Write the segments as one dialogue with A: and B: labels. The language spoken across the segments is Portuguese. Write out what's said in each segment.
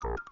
A: Show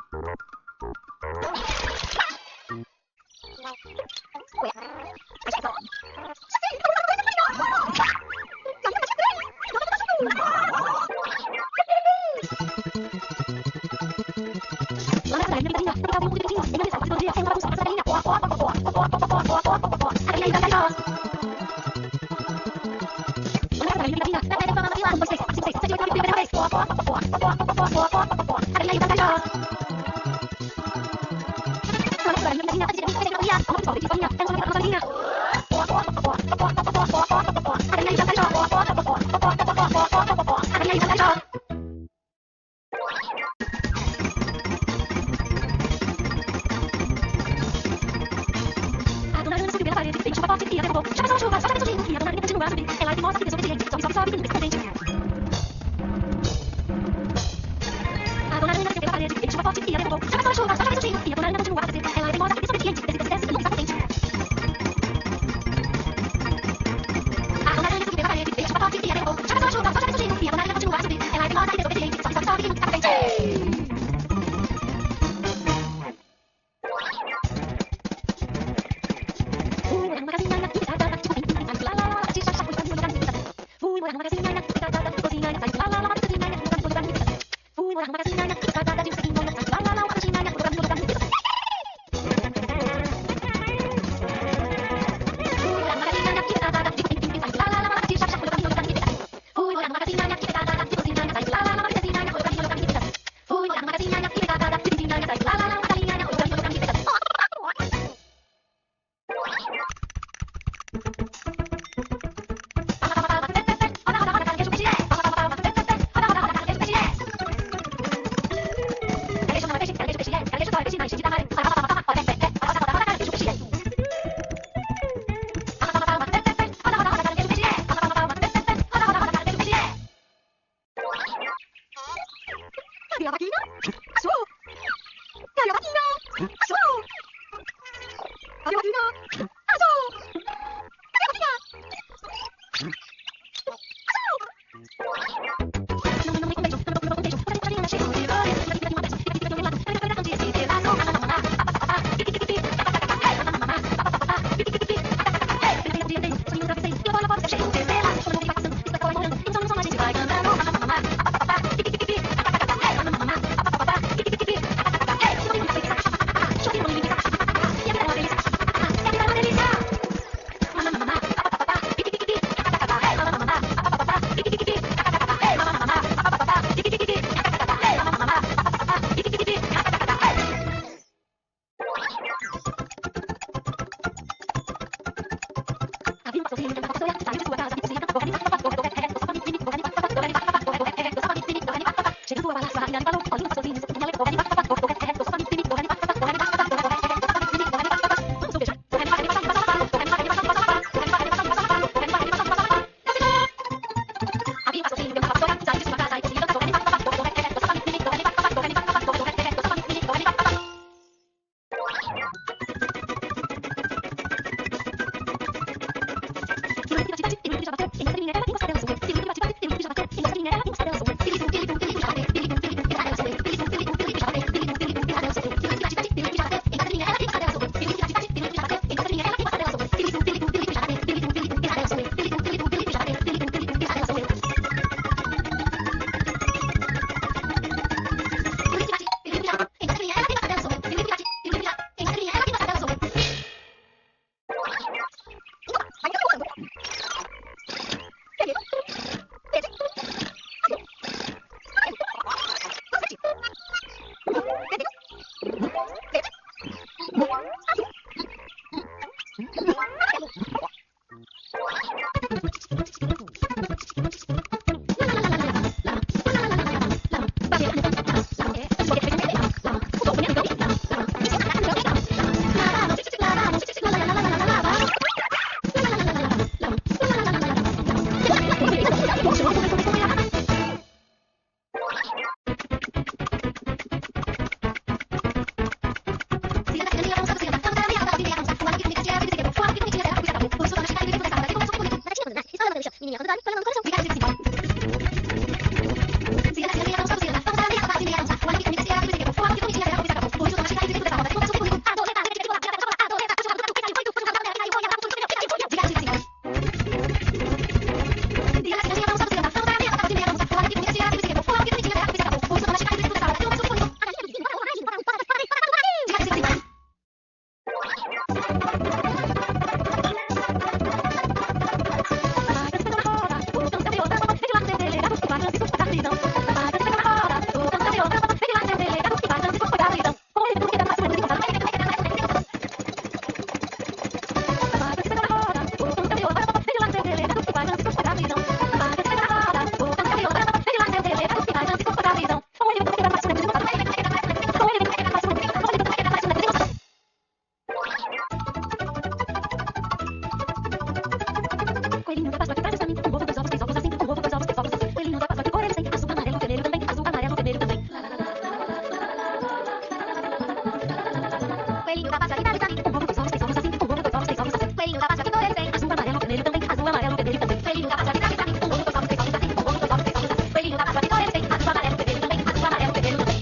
A: coelhinho da Páscoa que dá um ovo dos ovos, 3 ovos assim, um ovo dos ovos, 3 ovos assim. Coelhinho da Páscoa que todo ele tem, azul, amarelo, vermelho também, azul, amarelo, vermelho também. Coelhinho da Páscoa que dá um ovo dos ovos, 3 ovos assim, um ovo dos ovos, 3 ovos assim. Coelhinho da Páscoa que todo ele tem, azul, amarelo, vermelho também, azul, amarelo, vermelho também.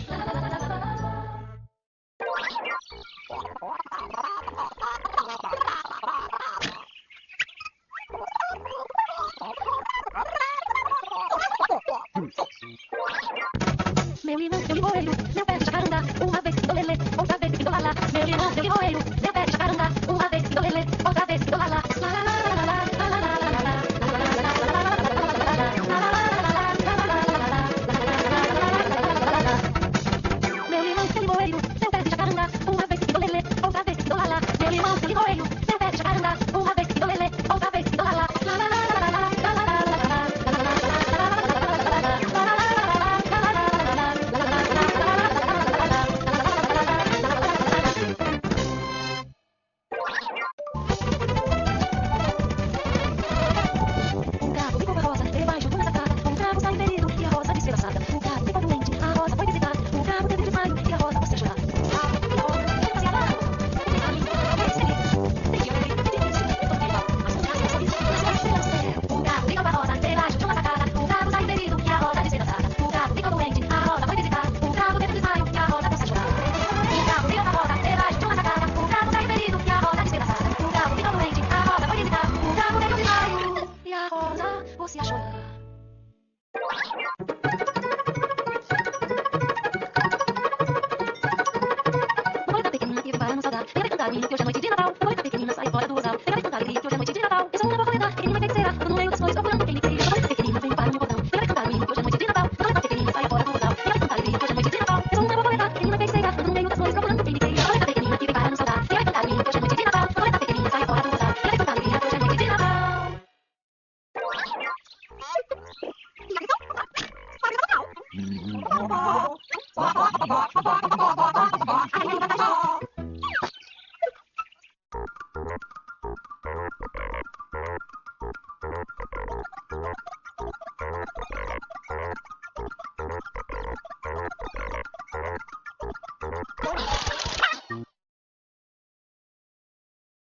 A: Meu limão, meu limoeiro, meu pé de jacarandá, uma vez do lelê, outra vez do lalá. Meu limão, meu limoeiro, meu pé de jacarandá, uma vez do lelê, outra vez do lalá. Meu limão, meu limoeiro, meu pé de jacarandá, uma vez do lelê, outra vez do lalá. Meu limão, meu limoeiro, meu pé de jacarandá, uma vez do lelê, outra vez do lalá. O gato ficou com a rosa debaixo de uma sacada. O gato saiu ferido e a rosa despedaçada. O gato ficou doente, a rosa foi visitar. O gato teve desmaio e a rosa começou a chorar. O gato ficou com a rosa debaixo de uma sacada. O gato saiu ferido e a rosa despedaçada. O gato ficou doente, a rosa foi visitar. O gato teve desmaio e a rosa começou a chorar. O gato ficou com a rosa debaixo de uma sacada. O gato saiu ferido e a rosa despedaçada. O gato ficou doente, a rosa foi visitar. O gato teve desmaio e a rosa começou a chorar. Borboleta pequenina que para nos saudar. Venha cantar que hoje é noite de Natal. Borboleta pequenina sai fora do rosal. Venha cantar que hoje é noite de Natal. Eu sou uma borboleta pequenina feiticeira. Ando no meio das flores procurando quem me queira. Borboleta pequenina vem para o meu portão. Venha cantar que hoje é noite de Natal. Borboleta pequenina sai fora do rosal. Venha cantar que hoje é noite de Natal. Eu sou uma borboleta pequenina feiticeira. Ando no meio das flores procurando quem me queira. Borboleta pequenina que vem para nos saudar. Venha cantar que hoje é noite de Natal. Borboleta pequenina sai fora do rosal. Venha cantar que hoje é noite de Natal.